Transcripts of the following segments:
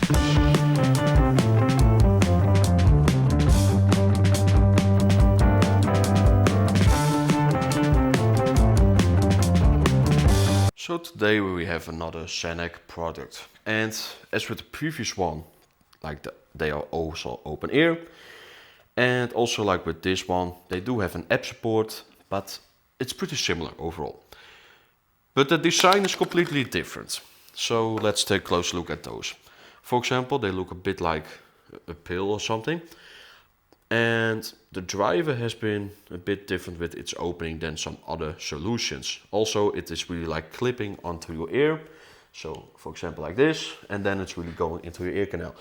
So today we have another sanag product, and as with the previous one, they are also open ear, and also like with this one, they do have an app support, but it's pretty similar overall. But the design is completely different. So let's take a close look at those. For example, they look a bit like a pill or something. And the driver has been a bit different with its opening than some other solutions. Also, it is really like clipping onto your ear. So for example like this, and then it's really going into your ear canal.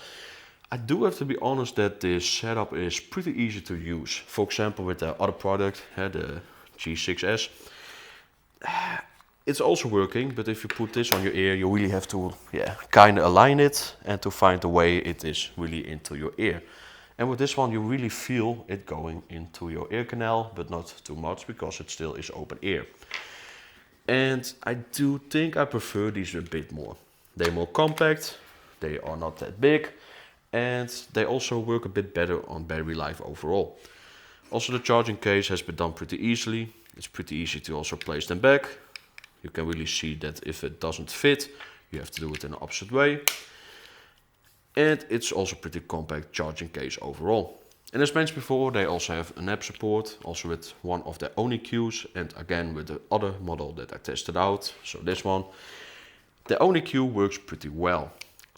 I do have to be honest that this setup is pretty easy to use. For example with the other product, the G6S. It's also working, but if you put this on your ear, you really have to kind of align it and to find the way it is really into your ear. And with this one, you really feel it going into your ear canal, but not too much because it still is open ear. And I do think I prefer these a bit more. They're more compact, they are not that big, and they also work a bit better on battery life overall. Also, the charging case has been done pretty easily. It's pretty easy to also place them back. You can really see that if it doesn't fit, you have to do it in the opposite way. And it's also pretty compact charging case overall. And as mentioned before, they also have an app support, also with one of their own EQs, and again with the other model that I tested out, so this one. The own EQ works pretty well.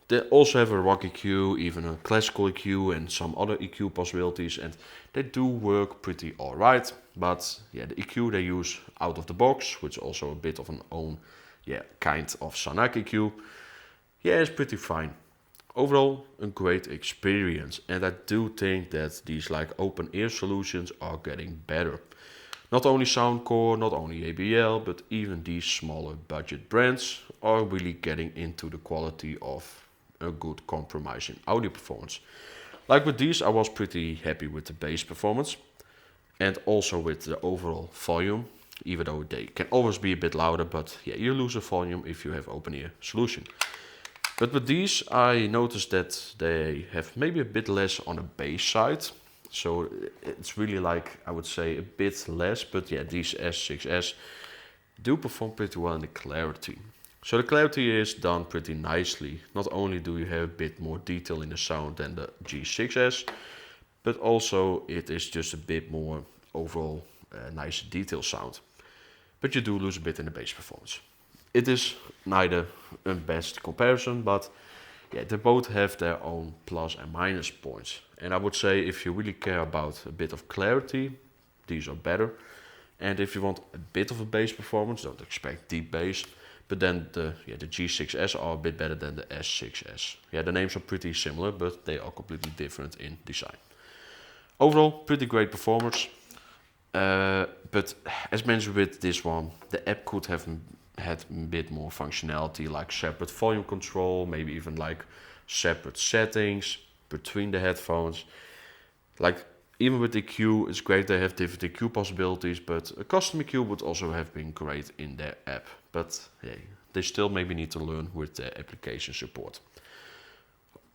They also have a rock EQ, even a classical EQ and some other EQ possibilities, and they do work pretty alright. But yeah, the EQ they use out of the box, which is also a bit of an own kind of sanag EQ, it's pretty fine. Overall, a great experience, and I do think that these like open ear solutions are getting better. Not only Soundcore, not only ABL, but even these smaller budget brands are really getting into the quality of a good compromise in audio performance. Like with these, I was pretty happy with the bass performance and also with the overall volume, even though they can always be a bit louder, but you lose a volume if you have open ear solution. But with these, I noticed that they have maybe a bit less on the bass side. So it's really like, I would say, a bit less. But these S6S do perform pretty well in the clarity. So the clarity is done pretty nicely. Not only do you have a bit more detail in the sound than the G6S, but also it is just a bit more overall nice detail sound. But you do lose a bit in the bass performance. It is neither a best comparison, but they both have their own plus and minus points. And I would say if you really care about a bit of clarity, these are better. And if you want a bit of a bass performance, don't expect deep bass, but then the G6S are a bit better than the S6S. The names are pretty similar, but they are completely different in design. Overall, pretty great performers. But as mentioned with this one, the app could have had a bit more functionality, like separate volume control, maybe even like separate settings between the headphones. Like even with the EQ, it's great they have different EQ possibilities, but a custom EQ would also have been great in their app. But they still maybe need to learn with the application support.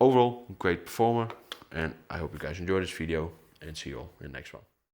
Overall, great performer, and I hope you guys enjoyed this video, and see you all in the next one.